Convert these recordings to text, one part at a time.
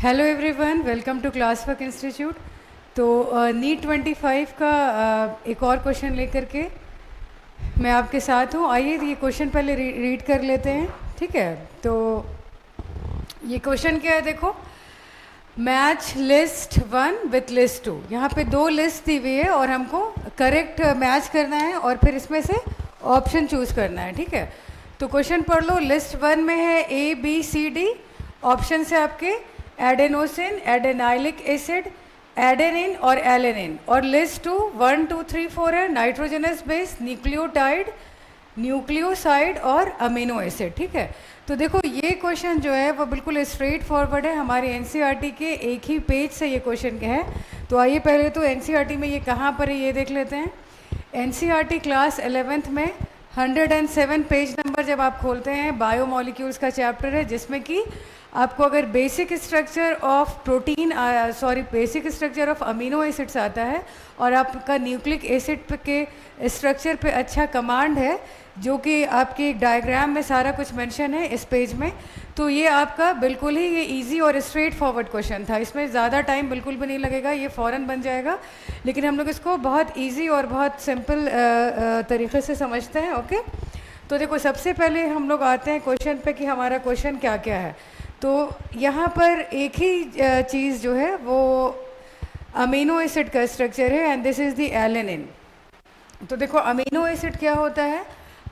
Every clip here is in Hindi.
Hello everyone, welcome to class work institute. तो नीट 25 का एक और क्वेश्चन लेकर के मैं आपके साथ हूँ। आइए ये क्वेश्चन पहले रीड कर लेते हैं, ठीक है। तो ये क्वेश्चन क्या है, देखो। Match list 1 with list 2। यहाँ पे दो लिस्ट दी हुई है और हमको करेक्ट मैच करना है और फिर इसमें से ऑप्शन चूज़ करना है, ठीक है। तो क्वेश्चन पढ़ लो। लिस्ट 1 में है A B C D. Option है आपके एडेनोसिन, एडेनाइलिक एसिड, एडेनिन और एलेनिन। और लिस्ट 2 1 2 3 4 है नाइट्रोजनस बेस, न्यूक्लियोटाइड, न्यूक्लियोसाइड और अमीनो एसिड, ठीक है। तो देखो ये क्वेश्चन जो है वो बिल्कुल स्ट्रेट फॉरवर्ड है, हमारे एनसीईआरटी के एक ही पेज से ये क्वेश्चन के है। तो आइए पहले तो एनसीईआरटी में ये कहाँ पर है ये देख लेते हैं। एनसीईआरटी क्लास 11th में 107 पेज नंबर जब आप खोलते हैं, बायोमोलिक्यूल्स का चैप्टर है, जिसमें कि आपको अगर basic structure of protein basic structure of amino acids आता है और आपका न्यूक्लिक एसिड के स्ट्रक्चर पे अच्छा कमांड है, जो कि आपके एक डायग्राम में सारा कुछ मेंशन है इस पेज में। तो ये आपका बिल्कुल ही ये इजी और स्ट्रेट फॉरवर्ड क्वेश्चन था, इसमें ज़्यादा टाइम बिल्कुल भी नहीं लगेगा, ये फ़ौरन बन जाएगा। लेकिन हम लोग इसको बहुत इजी और बहुत सिंपल तरीके से समझते हैं, ओके। तो देखो सबसे पहले हम लोग आते हैं क्वेश्चन पे कि हमारा क्वेश्चन क्या क्या है। तो यहाँ पर एक ही चीज़ जो है वो अमीनो एसिड का स्ट्रक्चर है and this is the alanine. तो देखो अमीनो एसिड क्या होता है।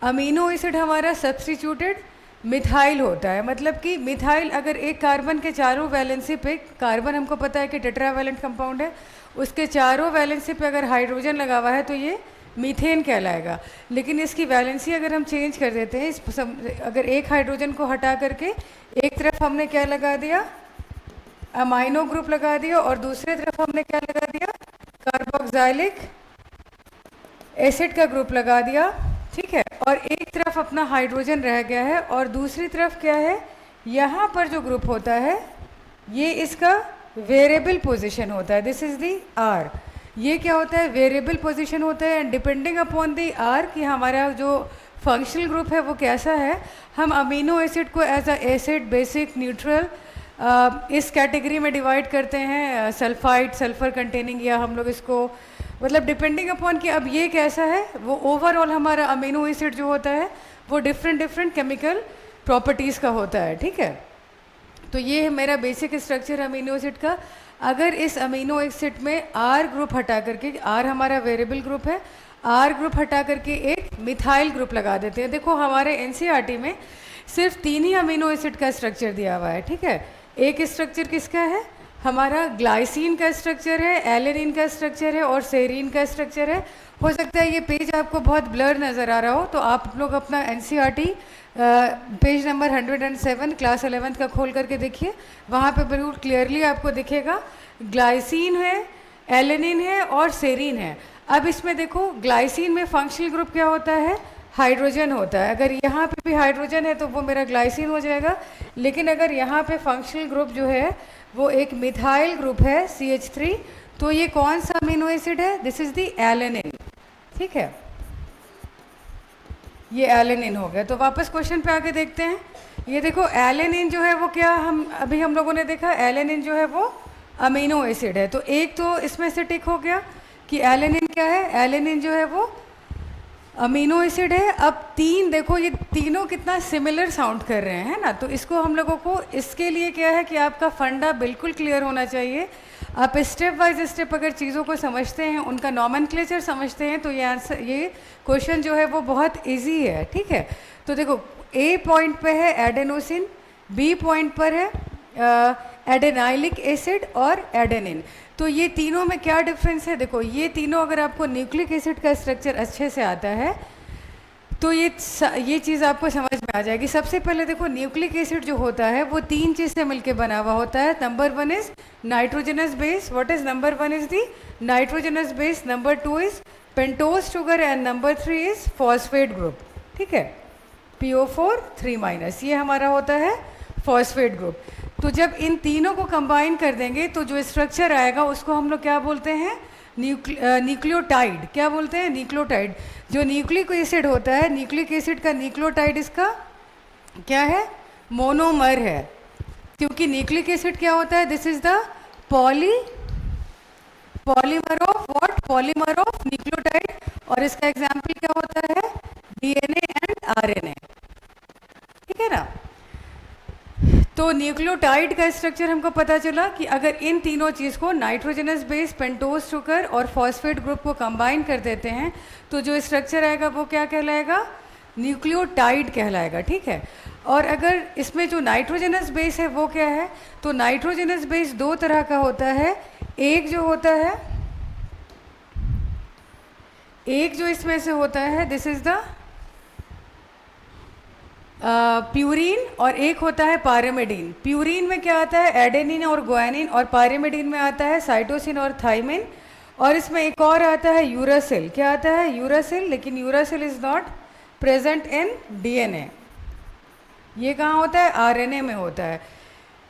अमीनो एसिड हमारा सब्स्टिट्यूटेड मिथाइल होता है, मतलब कि मिथाइल अगर एक कार्बन के चारों वैलेंसी पे, कार्बन हमको पता है कि टेट्रावैलेंट कंपाउंड है, उसके चारों वैलेंसी पे अगर हाइड्रोजन लगा हुआ है तो ये मीथेन कहलाएगा। लेकिन इसकी वैलेंसी अगर हम चेंज कर देते हैं, अगर एक हाइड्रोजन को हटा करके एक तरफ हमने क्या लगा दिया, अमाइनो ग्रुप लगा दिया, और दूसरी तरफ हमने क्या लगा दिया, कार्बोक्सिलिक एसिड का ग्रुप लगा दिया, ठीक है। और एक तरफ अपना हाइड्रोजन रह गया है और दूसरी तरफ क्या है, यहाँ पर जो ग्रुप होता है ये इसका वेरिएबल पोजीशन होता है, दिस इज दी आर। ये क्या होता है, वेरिएबल पोजीशन होता है and depending upon the R कि हमारा जो फंक्शनल ग्रुप है वो कैसा है, हम अमीनो एसिड को as a acid, basic, neutral इस कैटेगरी में डिवाइड करते हैं। सल्फाइड, सल्फर कंटेनिंग, या हम लोग इसको मतलब डिपेंडिंग अपॉन कि अब ये कैसा है, वो ओवरऑल हमारा अमीनो एसिड जो होता है वो डिफरेंट डिफरेंट केमिकल प्रॉपर्टीज़ का होता है, ठीक है। तो ये है मेरा बेसिक स्ट्रक्चर अमीनो एसिड का। अगर इस अमीनो एसिड में आर ग्रुप हटा करके, आर हमारा वेरिएबल ग्रुप है, आर ग्रुप हटा करके एक मिथाइल ग्रुप लगा देते हैं। देखो हमारे एनसीईआरटी में सिर्फ 3 ही अमीनो एसिड का स्ट्रक्चर दिया हुआ है, ठीक है। एक स्ट्रक्चर किसका है, हमारा ग्लाइसिन का स्ट्रक्चर है, एलेनिन का स्ट्रक्चर है और सेरीन का स्ट्रक्चर है। हो सकता है ये पेज आपको बहुत ब्लर नज़र आ रहा हो, तो आप लोग अपना NCERT page number 107 class 11th का खोल करके देखिए, वहाँ पे बिल्कुल क्लियरली आपको दिखेगा ग्लाइसिन है, एलेनिन है और सेरीन है। अब इसमें देखो ग्लाइसिन में फंक्शनल ग्रुप क्या होता है, हाइड्रोजन होता है। अगर यहाँ पे भी हाइड्रोजन है तो वो मेरा ग्लाइसिन हो जाएगा। लेकिन अगर यहाँ पे फंक्शनल ग्रुप जो है वो एक मिथाइल ग्रुप है CH3, तो ये कौन सा अमीनो एसिड है, दिस इज द एलेनिन, ठीक है। ये एलेनिन हो गया। तो वापस क्वेश्चन पे आके देखते हैं। ये देखो एलेनिन जो है वो क्या, हम लोगों ने देखा एलेनिन जो है वो अमीनो एसिड है। तो एक तो इसमें से टिक हो गया कि एलेनिन क्या है, एलेनिन जो है वो अमीनो एसिड है। अब 3 देखो, ये तीनों कितना सिमिलर साउंड कर रहे हैं ना। तो इसको हम लोगों को, इसके लिए क्या है कि आपका फंडा बिल्कुल क्लियर होना चाहिए। आप स्टेप बाय स्टेप अगर चीज़ों को समझते हैं, उनका नॉमेनक्लेचर समझते हैं, तो ये आंसर, ये क्वेश्चन जो है वो बहुत इजी है, ठीक है। तो देखो ए पॉइंट पे है एडेनोसिन, बी पॉइंट पर है एडेनाइलिक एसिड और एडेनिन। तो ये तीनों में क्या डिफरेंस है, देखो ये तीनों अगर आपको न्यूक्लिक एसिड का स्ट्रक्चर अच्छे से आता है तो ये चीज़ आपको समझ में आ जाएगी। सबसे पहले देखो न्यूक्लिक एसिड जो होता है वो 3 चीज़ से मिलकर बना हुआ होता है। Number 1 is nitrogenous base, what is number 1 is the nitrogenous base, number 2 is pentose sugar and number 3 is phosphate group, ठीक है। PO4 3-, ये हमारा होता है फॉस्फेट ग्रुप। तो जब इन तीनों को कंबाइन कर देंगे तो जो स्ट्रक्चर आएगा उसको हम लोग क्या बोलते हैं, न्यूक्लियोटाइड। क्या बोलते हैं, न्यूक्लियोटाइड। जो न्यूक्लिक एसिड होता है, न्यूक्लिक एसिड का न्यूक्लियोटाइड इसका क्या है, मोनोमर है। क्योंकि न्यूक्लिक एसिड क्या होता है, this is the polymer of what, polymer of nucleotide, और इसका एग्जाम्पल क्या होता है, डीएनए एंड आरएनए, ठीक है ना। तो न्यूक्लियोटाइड का स्ट्रक्चर हमको पता चला कि अगर इन तीनों चीज़ को, नाइट्रोजनस बेस, पेंटोज शुगर और फॉस्फेट ग्रुप को कंबाइन कर देते हैं तो जो स्ट्रक्चर आएगा वो क्या कहलाएगा, न्यूक्लियोटाइड कहलाएगा, ठीक है। और अगर इसमें जो नाइट्रोजनस बेस है वो क्या है, तो नाइट्रोजनस बेस दो तरह का होता है। एक जो इसमें से होता है, दिस इज द प्यूरीन, और एक होता है पायरिमिडीन। प्यूरीन में क्या आता है, एडेनिन और ग्वानिन, और पायरिमिडीन में आता है साइटोसिन और थाइमिन, और इसमें एक और आता है यूरासिल। क्या आता है, यूरासिल, लेकिन uracil is not present in DNA. ये कहाँ होता है, आरएनए में होता है।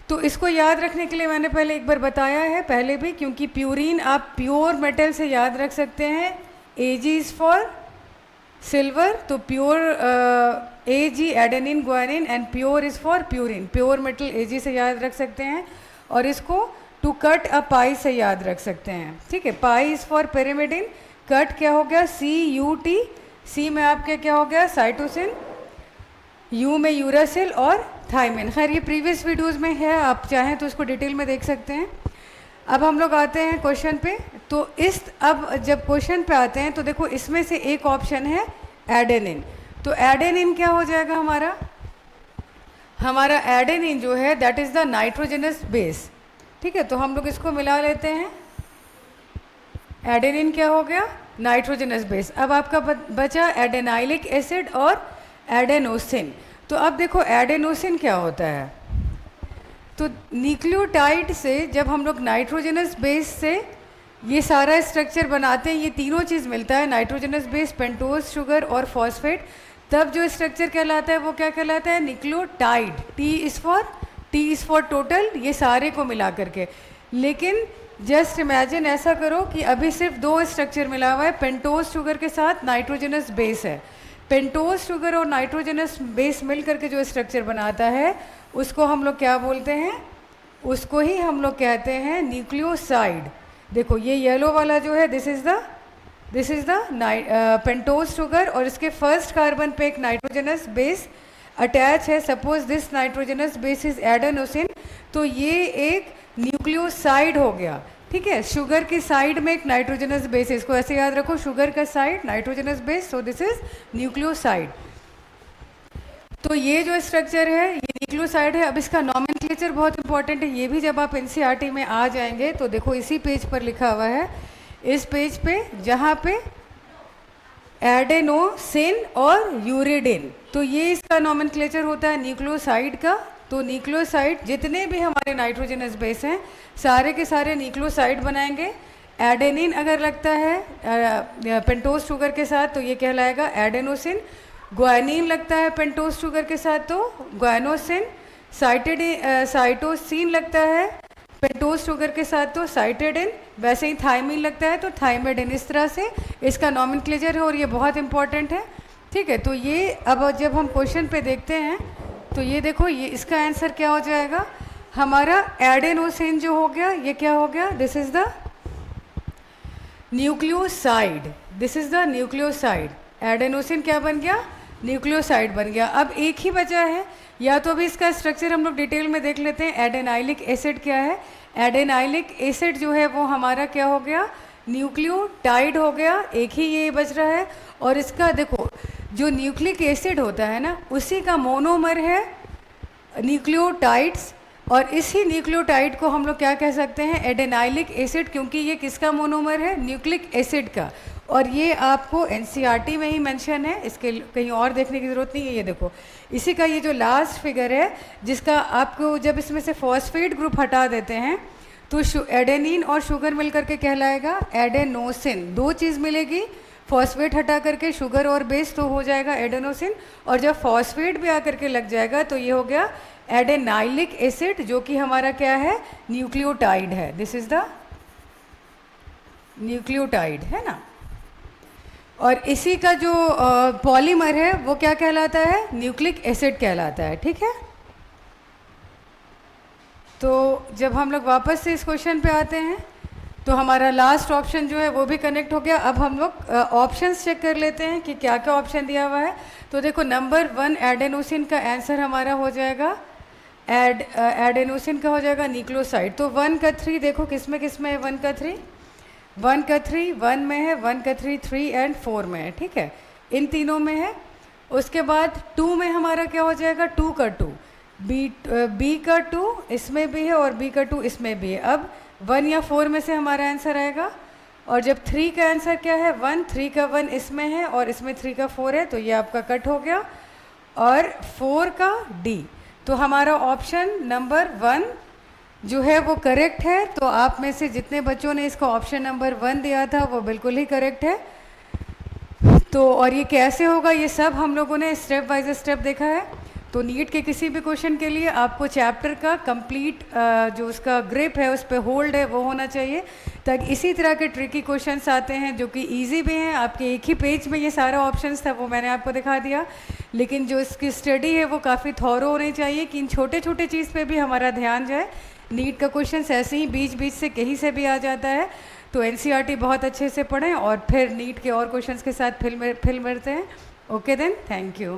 तो इसको याद रखने के लिए मैंने पहले एक बार बताया है पहले भी, क्योंकि प्यूरीन आप प्योर मेटल से याद रख सकते हैं, एजी इज फॉर सिल्वर, तो pure AG adenine guanine, and pure is for purine, pure metal AG से याद रख सकते हैं, और इसको टू कट अ पाई से याद रख सकते हैं, ठीक है। पाई इज फॉर पेरिमिडिन, कट क्या हो गया, CUT, सी में आपके क्या हो गया, साइटोसिन, यू में यूरासिल और थाइमिन। खैर ये प्रीवियस वीडियोस में है, आप चाहें तो इसको डिटेल में देख सकते हैं। अब हम लोग आते हैं क्वेश्चन पे। तो अब जब क्वेश्चन पे आते हैं तो देखो इसमें से एक ऑप्शन है एडेनिन। तो एडेनिन क्या हो जाएगा हमारा एडेनिन जो है that is the nitrogenous base, ठीक है। तो हम लोग इसको मिला लेते हैं, एडेनिन क्या हो गया, नाइट्रोजनस बेस। अब आपका बचा एडेनाइलिक एसिड और एडेनोसिन। तो अब देखो एडेनोसिन क्या होता है, तो न्यूक्लियोटाइड से जब हम लोग नाइट्रोजनस बेस से ये सारा स्ट्रक्चर बनाते हैं, ये तीनों चीज़ मिलता है, नाइट्रोजनस बेस, पेंटोज शुगर और फॉस्फेट, तब जो स्ट्रक्चर कहलाता है वो क्या कहलाता है, nucleotide. T is for total, ये सारे को मिला करके। लेकिन जस्ट इमेजिन, ऐसा करो कि अभी सिर्फ दो स्ट्रक्चर मिला हुआ है, पेंटोज शुगर के साथ नाइट्रोजनस बेस है। पेंटोज शुगर और नाइट्रोजनस बेस मिल करके जो स्ट्रक्चर बनाता है उसको हम लोग क्या बोलते हैं, उसको ही हम लोग कहते हैं न्यूक्लियोसाइड। देखो ये येलो वाला जो है this is the pentose sugar, और इसके फर्स्ट कार्बन पे एक नाइट्रोजनस बेस अटैच है। Suppose this nitrogenous base is adenosine, तो ये एक न्यूक्लियोसाइड हो गया, ठीक है। शुगर की साइड में एक नाइट्रोजनस बेस है, इसको ऐसे याद रखो, शुगर का side nitrogenous base, so this is nucleoside. तो ये जो स्ट्रक्चर है ये न्यूक्लियोसाइड है। अब इसका नॉमेनक्लेचर बहुत इंपॉर्टेंट है, ये भी जब आप एनसीईआरटी में आ जाएंगे तो देखो इसी पेज पर लिखा हुआ है, इस पेज पे जहाँ पे एडेनोसिन और यूरिडिन, तो ये इसका नॉमेनक्लेचर होता है न्यूक्लियोसाइड का। तो न्यूक्लियोसाइड जितने भी हमारे नाइट्रोजनस बेस हैं सारे के सारे न्यूक्लियोसाइड बनाएंगे। एडेनिन अगर लगता है पेंटोज शुगर के साथ तो ये कहलाएगा एडेनोसिन, ग्वानिन लगता है पेंटोज शुगर के साथ तो ग्वानोसिन, साइटोसिन लगता है पेंटोज शुगर के साथ तो साइटेडिन, वैसे ही थाइमिन लगता है तो थाइमेडिन। इस तरह से इसका नॉमेनक्लेचर है और ये बहुत इंपॉर्टेंट है, ठीक है। तो ये अब जब हम क्वेश्चन पे देखते हैं तो ये देखो, ये इसका आंसर क्या हो जाएगा, हमारा एडेनोसिन जो हो गया ये क्या हो गया, this is the nucleoside, this is the nucleoside. Adenosine क्या बन गया, न्यूक्लियोसाइड बन गया। अब एक ही बचा है, या तो अभी इसका स्ट्रक्चर हम लोग डिटेल में देख लेते हैं। एडेनाइलिक एसिड क्या है, एडेनाइलिक एसिड जो है वो हमारा क्या हो गया, न्यूक्लियोटाइड हो गया, एक ही ये बच रहा है। और इसका देखो जो न्यूक्लिक एसिड होता है ना उसी का मोनोमर है न्यूक्लियोटाइड्स, और इसी न्यूक्लियोटाइड को हम लोग क्या कह सकते हैं, एडेनाइलिक एसिड, क्योंकि ये किसका मोनोमर है, न्यूक्लिक एसिड का। और ये आपको एनसीईआरटी में ही मेंशन है, इसके कहीं और देखने की ज़रूरत नहीं है। ये देखो इसी का ये जो लास्ट फिगर है जिसका आपको जब इसमें से फॉस्फेट ग्रुप हटा देते हैं तो एडेनिन और शुगर मिल करके कहलाएगा एडेनोसिन। दो चीज़ मिलेगी, फॉस्फेट हटा करके शुगर और बेस तो हो जाएगा एडेनोसिन, और जब फॉस्फेट भी आकर के लग जाएगा तो ये हो गया एडेनाइलिक एसिड, जो कि हमारा क्या है, न्यूक्लियोटाइड है। दिस इज द न्यूक्लियोटाइड, है ना। और इसी का जो पॉलीमर है वो क्या कहलाता है, न्यूक्लिक एसिड कहलाता है, ठीक है। तो जब हम लोग वापस से इस क्वेश्चन पे आते हैं तो हमारा लास्ट ऑप्शन जो है वो भी कनेक्ट हो गया। अब हम लोग ऑप्शंस चेक कर लेते हैं कि क्या क्या ऑप्शन दिया हुआ है। तो देखो नंबर 1 एडेनोसिन का आंसर हमारा हो जाएगा एडेनोसिन का हो जाएगा न्यूक्लियोसाइड। तो 1 का 3 देखो किस में है 1 का 3, 1 का 3 1 में है, 1 का 3 3 एंड 4 में है, ठीक है, इन तीनों में है। उसके बाद 2 में हमारा क्या हो जाएगा 2 का 2, बी का 2 इसमें भी है और बी का 2 इसमें भी है। अब 1 या 4 में से हमारा आंसर आएगा। और जब 3 का आंसर क्या है 1, 3 का 1 इसमें है और इसमें 3 का 4 है, तो ये आपका कट हो गया। और 4 का डी, तो हमारा ऑप्शन नंबर 1 जो है वो करेक्ट है। तो आप में से जितने बच्चों ने इसका ऑप्शन नंबर 1 दिया था वो बिल्कुल ही करेक्ट है। तो और ये कैसे होगा ये सब हम लोगों ने स्टेप बाय स्टेप देखा है। तो नीट के किसी भी क्वेश्चन के लिए आपको चैप्टर का कंप्लीट जो उसका ग्रिप है, उस पर होल्ड है, वो होना चाहिए, ताकि इसी तरह के ट्रिकी क्वेश्चंस आते हैं जो कि इजी भी हैं। आपके एक ही पेज में ये सारा ऑप्शंस था, वो मैंने आपको दिखा दिया, लेकिन जो इसकी स्टडी है वो काफ़ी थॉरो होनी चाहिए कि इन छोटे छोटे चीज़ पे भी हमारा ध्यान जाए। नीट का क्वेश्चन ऐसे ही बीच बीच से कहीं से भी आ जाता है। तो एनसीईआरटी बहुत अच्छे से पढ़ें और फिर नीट के और क्वेश्चंस के साथ फिर मिलते हैं। Okay then, thank you.